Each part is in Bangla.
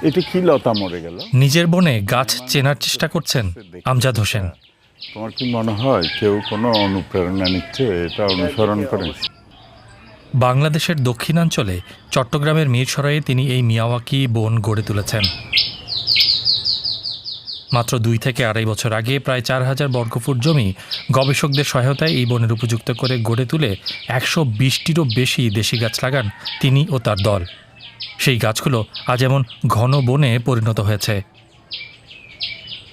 এটা কি লতা মরে গেল? নিজের বনে গাছ চেনার চেষ্টা করছেন আমজাদ হোসেন। তোমার কি মনে হয় কেউ কোনো অনুপ্রেরণা নিচ্ছে, এটা অনুসরণ করে? বাংলাদেশের দক্ষিণাঞ্চলে চট্টগ্রামের মিরসরাইয়ে তিনি এই মিয়াওয়াকি বন গড়ে তুলেছেন। মাত্র 2 থেকে 2.5 বছর আগে প্রায় 4000 বর্গফুট জমি গবেষকদের সহায়তায় এই বনের উপযুক্ত করে গড়ে তুলে 120টিরও বেশি দেশি গাছ লাগান তিনি ও তার দল। সেই গাছগুলো আজ এমন ঘন বনে পরিণত হয়েছে।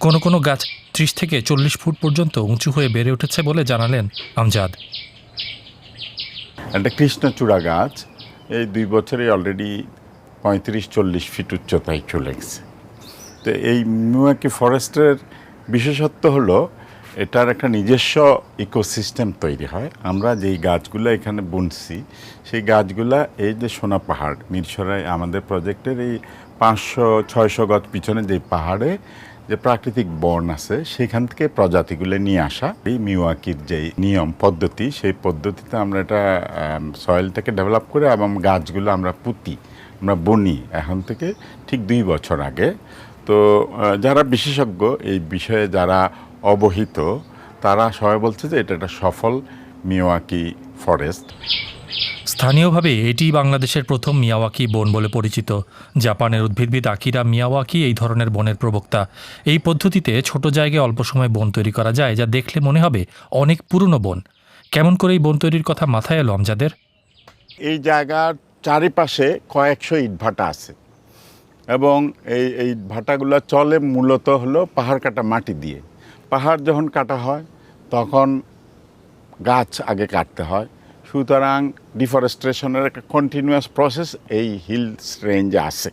কোনো কোনো গাছ 30 থেকে 40 ফুট পর্যন্ত উঁচু হয়ে বেড়ে উঠেছে বলে জানালেন আমজাদ। একটা কৃষ্ণচূড়া গাছ এই 2 বছরে অলরেডি 35-40 ফিট উচ্চতায় চলে গেছে। তো এই মিয়াওয়াকি ফরেস্টের বিশেষত্ব হলো এটার একটা নিজস্ব ইকোসিস্টেম তৈরি হয়। আমরা যেই গাছগুলো এখানে বুনছি সেই গাছগুলা এই যে সোনা পাহাড় মিরসরাই আমাদের প্রজেক্টের এই 500-600 গজ পিছনে যে পাহাড়ে যে প্রাকৃতিক বন আছে সেখান থেকে প্রজাতিগুলো নিয়ে আসা। এই মিয়াওয়াকির যে নিয়ম পদ্ধতি সেই পদ্ধতিতে আমরা এটা সয়েলটাকে ডেভেলপ করে এবং গাছগুলো আমরা পুঁতি, আমরা বুনি এখন থেকে ঠিক 2 বছর আগে। তো যারা বিশেষজ্ঞ এই বিষয়ে যারা অবহিত তারা সবাই বলছে যে এটা একটা সফল মিয়াওয়াকি ফরেস্ট। স্থানীয়ভাবে এটি বাংলাদেশের প্রথম মিয়াওয়াকি বন বলে পরিচিত। জাপানের উদ্ভিদবিদ আকিরা মিয়াওয়াকি এই ধরনের বনের প্রবক্তা। এই পদ্ধতিতে ছোট জায়গায় অল্প সময় বন তৈরি করা যায়, যা দেখলে মনে হবে অনেক পুরনো বন। কেমন করে এই বন তৈরির কথা মাথায় এলো আমজাদের? এই জায়গার চারিপাশে কয়েকশো ইটভাটা আছে এবং এই ভাটাগুলো চলে মূলত হলো পাহাড় কাটা মাটি দিয়ে। পাহাড় যখন কাটা হয় তখন গাছ আগে কাটতে হয়, সুতরাং ডিফরেস্ট্রেশনের একটা কন্টিনিউয়াস প্রসেস এই হিলস রেঞ্জে আছে।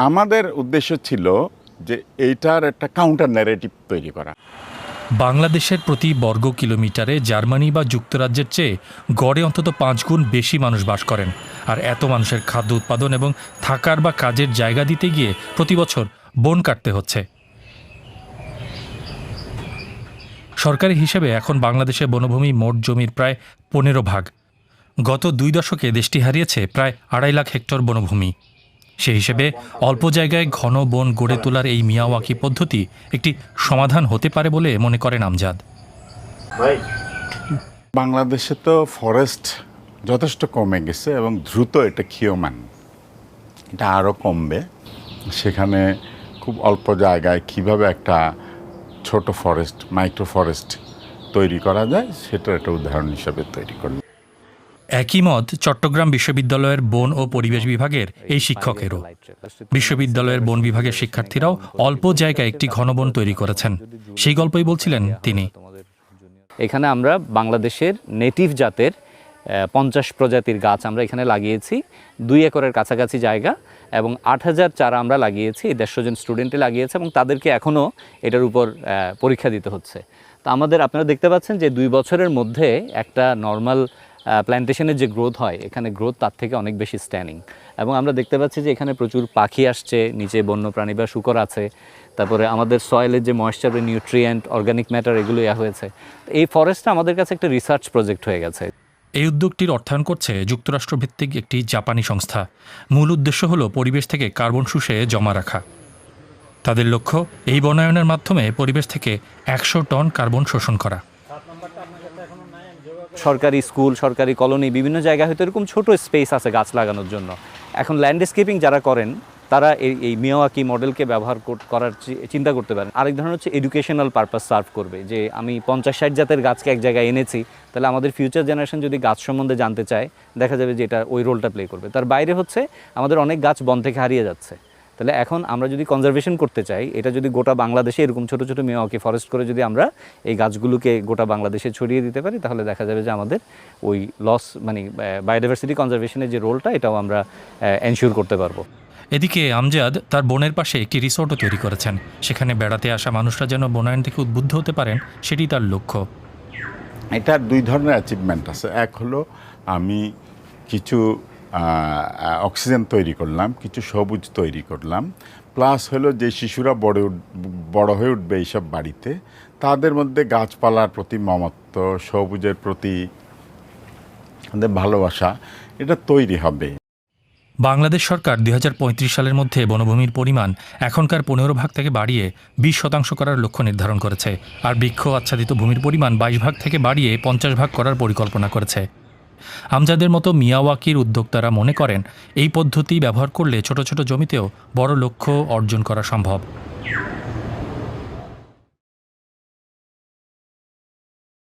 আমাদের উদ্দেশ্য ছিল যে এইটার একটা কাউন্টার ন্যারেটিভ তৈরি করা। বাংলাদেশের প্রতি বর্গ কিলোমিটারে জার্মানি বা যুক্তরাজ্যের চেয়ে গড়ে অন্তত 5 গুণ বেশি মানুষ বাস করেন। আর এত মানুষের খাদ্য উৎপাদন এবং থাকার বা কাজের জায়গা দিতে গিয়ে প্রতি বছর বন কাটতে হচ্ছে। সরকারি হিসেবে এখন বাংলাদেশে বনভূমি মোট জমির প্রায় 15 ভাগ। গত 2 দশকে দেশটি হারিয়েছে প্রায় 2.5 লাখ হেক্টর বনভূমি। সেই হিসেবে অল্প জায়গায় ঘন বন গড়ে তোলার এই মিয়াওয়াকি পদ্ধতি একটি সমাধান হতে পারে বলে মনে করেন আমজাদ। বাংলাদেশে তো ফরেস্ট যথেষ্ট কমে গেছে এবং দ্রুত এটা ক্ষীয়মান, এটা আরও কমবে। সেখানে খুব অল্প জায়গায় কিভাবে একটা ছোট ফরেস্ট, মাইক্রো ফরেস্ট তৈরি করা যায় সেটার একটা উদাহরণ হিসাবে তৈরি করবে। একই মত চট্টগ্রাম বিশ্ববিদ্যালয়ের বন ও পরিবেশ বিভাগের এই শিক্ষকেরও। বিশ্ববিদ্যালয়ের বন বিভাগের শিক্ষার্থীরাও অল্প জায়গায় একটি ঘন বন তৈরি করেছেন। সেই গল্পই বলছিলেন তিনি। এখানে আমরা বাংলাদেশের নেটিভ জাতের 50 প্রজাতির গাছ আমরা এখানে লাগিয়েছি, 2 একরের কাছাকাছি জায়গা, এবং 8000 চারা আমরা লাগিয়েছি। 150 জন স্টুডেন্টে লাগিয়েছে এবং তাদেরকে এখনও এটার উপর পরীক্ষা দিতে হচ্ছে। তো আপনারা দেখতে পাচ্ছেন যে 2 বছরের মধ্যে একটা নর্মাল প্ল্যান্টেশনের যে গ্রোথ হয় এখানে গ্রোথ তার থেকে অনেক বেশি স্ট্যান্ডিং। এবং আমরা দেখতে পাচ্ছি যে এখানে প্রচুর পাখি আসছে, নিচে বন্যপ্রাণী বা শূকর আছে, তারপরে আমাদের সয়েলের যে ময়েশ্চার, নিউট্রিয়েন্ট, অর্গানিক ম্যাটার এগুলো হয়েছে। এই ফরেস্টটা আমাদের কাছে একটা রিসার্চ প্রজেক্ট হয়ে গেছে। এই উদ্যোগটির অর্থায়ন করছে যুক্তরাষ্ট্রভিত্তিক একটি জাপানি সংস্থা। মূল উদ্দেশ্য হল পরিবেশ থেকে কার্বন শুষে জমা রাখা। তাদের লক্ষ্য এই বনায়নের মাধ্যমে পরিবেশ থেকে 100 টন কার্বন শোষণ করা। সরকারি স্কুল, সরকারি কলোনি, বিভিন্ন জায়গায় হয়তো এরকম ছোট স্পেস আছে গাছ লাগানোর জন্য। এখন ল্যান্ডস্কেপিং যারা করেন তারা এই মিয়াওয়াকি মডেলকে ব্যবহার করার চিন্তা করতে পারেন। আরেক ধরনের হচ্ছে এডুকেশনাল পারপাস সার্ভ করবে, যে আমি 50-60 জাতের গাছকে এক জায়গায় এনেছি, তাহলে আমাদের ফিউচার জেনারেশন যদি গাছ সম্বন্ধে জানতে চায় দেখা যাবে যে এটা ওই রোলটা প্লে করবে। তার বাইরে হচ্ছে আমাদের অনেক গাছ বন থেকে হারিয়ে যাচ্ছে। তাহলে এখন আমরা যদি কনজারভেশন করতে চাই, এটা যদি গোটা বাংলাদেশে এরকম ছোটো ছোটো মিয়াওয়াকি ফরেস্ট করে যদি আমরা এই গাছগুলোকে গোটা বাংলাদেশে ছড়িয়ে দিতে পারি, তাহলে দেখা যাবে যে আমাদের ওই লস মানে বায়োডাইভার্সিটি কনজারভেশনের যে রোলটা এটাও আমরা এনশিওর করতে পারবো। এদিকে আমজাদ তার বনের পাশে একটি রিসোর্টও তৈরি করেছেন। সেখানে বেড়াতে আসা মানুষরা যেন বনায়ন থেকে উদ্বুদ্ধ হতে পারেন, সেটি তার লক্ষ্য। এটার 2 ধরনের অ্যাচিভমেন্ট আছে। এক হলো আমি কিছু অক্সিজেন তৈরি করলাম, কিছু সবুজ তৈরি করলাম, প্লাস হলো যে শিশুরা বড় হয়ে উঠবে এইসব বাড়িতে, তাদের মধ্যে গাছপালার প্রতি মমত্ব, সবুজের প্রতি ভালোবাসা এটা তৈরি হবে। বাংলাদেশ সরকার ২০৩৫ সালের মধ্যে বনভূমির পরিমাণ এখনকার ১৫% থেকে বাড়িয়ে ২০% করার লক্ষ্য নির্ধারণ করেছে, আর বৃক্ষ আচ্ছাদিত ভূমির পরিমাণ 22% থেকে বাড়িয়ে 50% করার পরিকল্পনা করেছে। আমজাদের মতো মিয়াওয়াকির উদ্যোক্তারা মনে করেন এই পদ্ধতি ব্যবহার করলে ছোট ছোট জমিতেও বড় লক্ষ্য অর্জন করা সম্ভব।